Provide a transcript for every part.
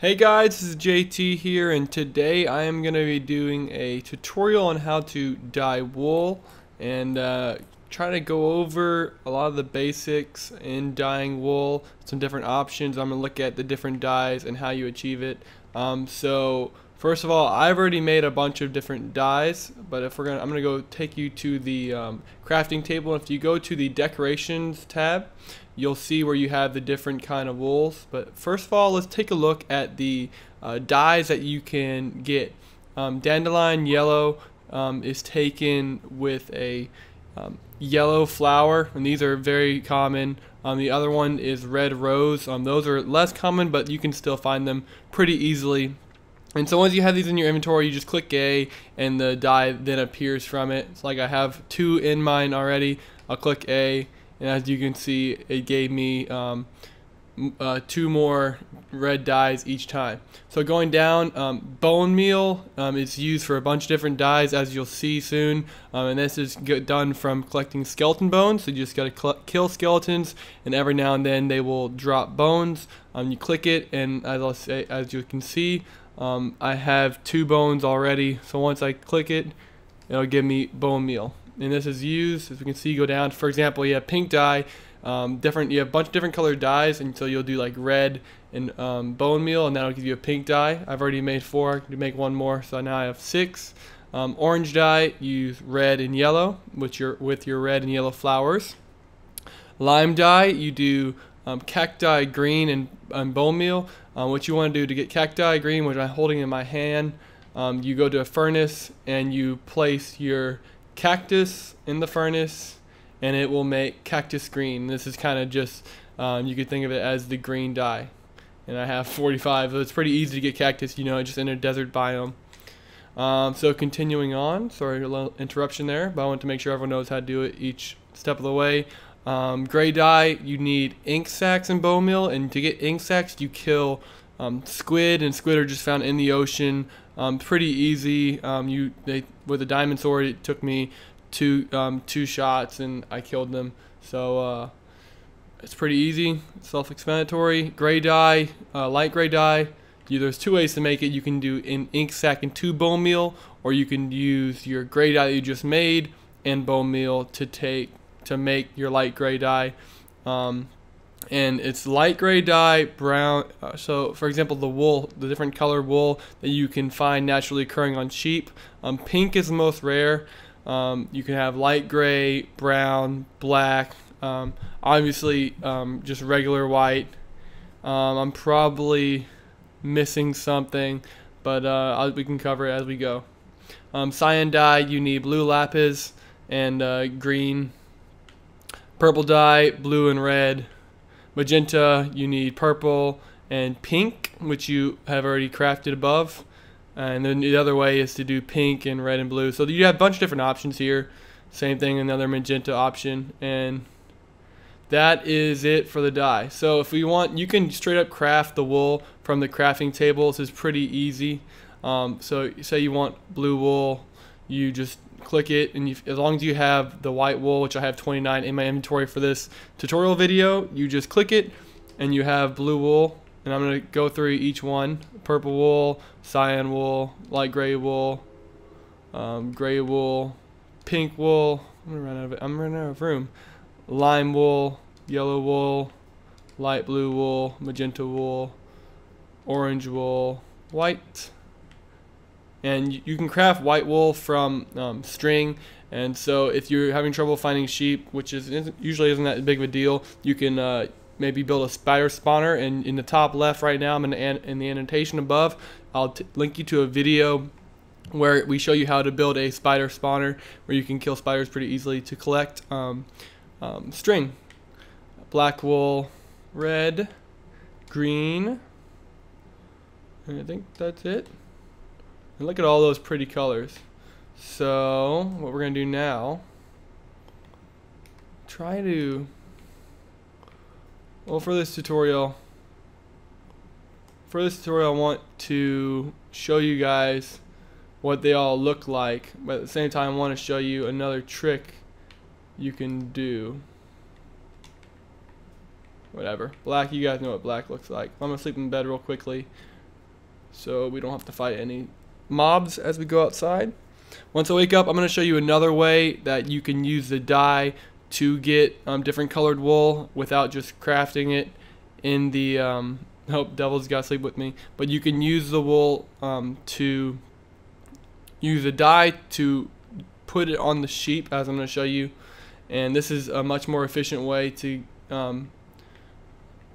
Hey guys, this is JT here, and today I am going to be doing a tutorial on how to dye wool and try to go over a lot of the basics in dyeing wool, some different options. I'm going to look at the different dyes and how you achieve it. So first of all, I've already made a bunch of different dyes, but I'm going to go take you to the crafting table. If you go to the decorations tab, you'll see where you have the different kind of wools. But first of all, let's take a look at the dyes that you can get. Dandelion Yellow is taken with a yellow flower, and these are very common. The other one is Red Rose. Those are less common, but you can still find them pretty easily. And so once you have these in your inventory, you just click A and the dye then appears from it. It's like I have two in mine already. I'll click A, and as you can see, it gave me two more red dyes each time. So going down, bone meal is used for a bunch of different dyes, as you'll see soon, and this is done from collecting skeleton bones. So you just got to kill skeletons, and every now and then they will drop bones. You click it, and as you can see, I have two bones already. So once I click it, it'll give me bone meal. And this is used, as we can see, go down. For example, you have pink dye, you have a bunch of different colored dyes, and so you'll do like red and bone meal, and that'll give you a pink dye. I've already made 4 to make one more, so now I have 6. Orange dye, use red and yellow with your red and yellow flowers. Lime dye, you do cacti green and bone meal. What you want to do to get cacti green, which I'm holding in my hand, you go to a furnace and you place your cactus in the furnace, and it will make cactus green. This is kind of just you could think of it as the green dye, and I have 45, so it's pretty easy to get cactus, just in a desert biome. So continuing on, sorry, a little interruption there, but I want to make sure everyone knows how to do it each step of the way. Gray dye, you need ink sacs and bone meal, and to get ink sacs you kill squid, and squid are just found in the ocean. Pretty easy. With a diamond sword, it took me two shots and I killed them. So it's pretty easy, self-explanatory. Gray dye, light gray dye. There's 2 ways to make it. You can do an ink sac and 2 bone meal, or you can use your gray dye that you just made and bone meal to make your light gray dye. And it's light gray dye, brown. So for example, the different color wool that you can find naturally occurring on sheep. Pink is the most rare. You can have light gray, brown, black, obviously just regular white. I'm probably missing something, but we can cover it as we go. Cyan dye, you need blue lapis and green. Purple dye, blue and red. Magenta, you need purple and pink, which you have already crafted above. And then the other way is to do pink and red and blue. So you have a bunch of different options here. Same thing, another magenta option. And that is it for the dye. So if you want, you can straight up craft the wool from the crafting table. This is pretty easy. So say you want blue wool, you just click it, and as long as you have the white wool, which I have 29 in my inventory for this tutorial video, you just click it and you have blue wool. And I'm going to go through each one: purple wool, cyan wool, light gray wool, pink wool. I'm running out of room. Lime wool, yellow wool, light blue wool, magenta wool, orange wool, white. And you can craft white wool from string. And so if you're having trouble finding sheep, which usually isn't that big of a deal, you can maybe build a spider spawner. And in the top left right now, I'm in the annotation above, I'll link you to a video where we show you how to build a spider spawner, where you can kill spiders pretty easily to collect string. Black wool, red, green, and I think that's it. And look at all those pretty colors. So what we're going to do now, for this tutorial I want to show you guys what they all look like, but at the same time I want to show you another trick you can do. Whatever. Black, you guys know what black looks like. I'm going to sleep in bed real quickly. so we don't have to fight any mobs as we go outside. Once I wake up, I'm going to show you another way that you can use the dye to get different colored wool without just crafting it in the hope devil's gotta sleep with me, but you can use the wool to use the dye to put it on the sheep, as I'm going to show you. And this is a much more efficient way to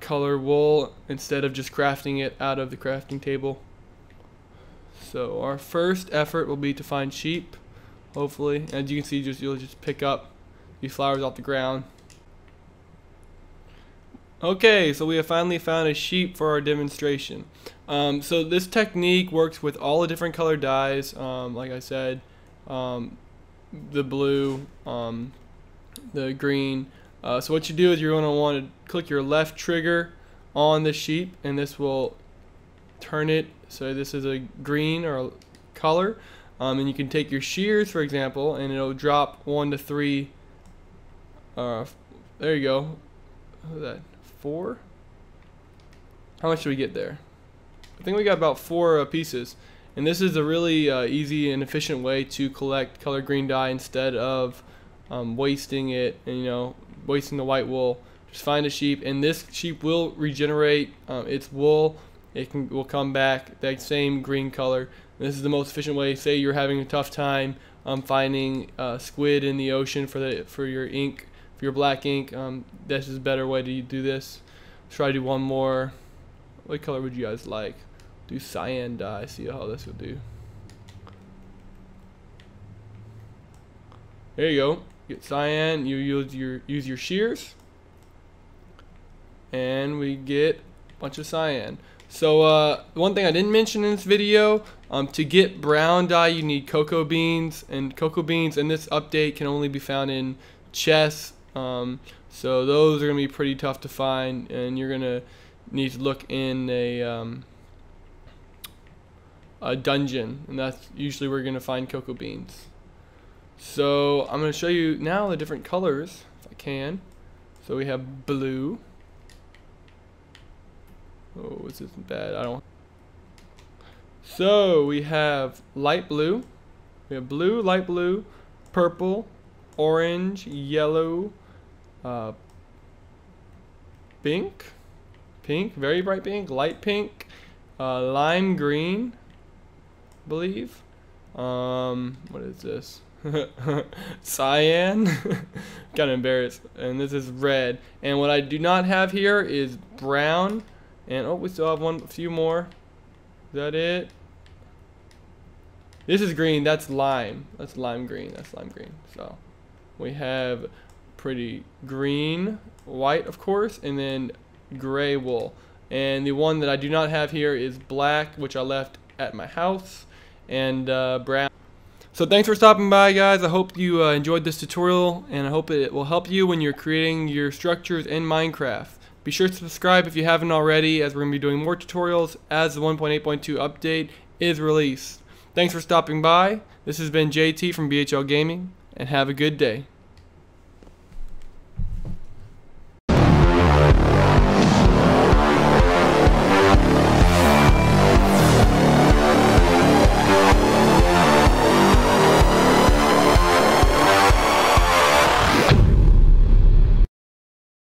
color wool instead of just crafting it out of the crafting table. So our first effort will be to find sheep. Hopefully, as you can see, you'll just pick up these flowers off the ground. Okay, so we have finally found a sheep for our demonstration. So this technique works with all the different color dyes, like I said, the blue, the green. So what you do is you're going to want to click your left trigger on the sheep, and this will turn it so this is a green or a color. And you can take your shears, for example, and it'll drop 1 to 3. There you go. What was that? 4? How much did we get there? I think we got about 4 pieces. And this is a really easy and efficient way to collect color green dye instead of wasting it and wasting the white wool. Just find a sheep, and this sheep will regenerate its wool. Will come back that same green color. And this is the most efficient way. Say you're having a tough time finding squid in the ocean for your ink, for your black ink. This is a better way to do this. Let's try to do one more. What color would you guys like? Do cyan dye. See how this will do. There you go. Get cyan. You use your shears, and we get a bunch of cyan. So one thing I didn't mention in this video, to get brown dye you need cocoa beans, and cocoa beans in this update can only be found in chests. So those are going to be pretty tough to find, and you're going to need to look in a dungeon, and that's usually where you're going to find cocoa beans. So I'm going to show you now the different colors, if I can. So we have blue. Oh, this isn't bad. So we have light blue. We have blue, light blue, purple, orange, yellow, pink, very bright pink, light pink, lime green, I believe. What is this? Cyan. Kind of embarrassed. And this is red. And what I do not have here is brown. And oh, we still have a few more. Is that it? This is green. That's lime. That's lime green. That's lime green. So we have pretty green, white, of course, and then gray wool. And the one that I do not have here is black, which I left at my house, and brown. So thanks for stopping by, guys. I hope you enjoyed this tutorial, and I hope it will help you when you're creating your structures in Minecraft. Be sure to subscribe if you haven't already, as we're going to be doing more tutorials as the 1.8.2 update is released. Thanks for stopping by. This has been JT from BHL Gaming, and have a good day.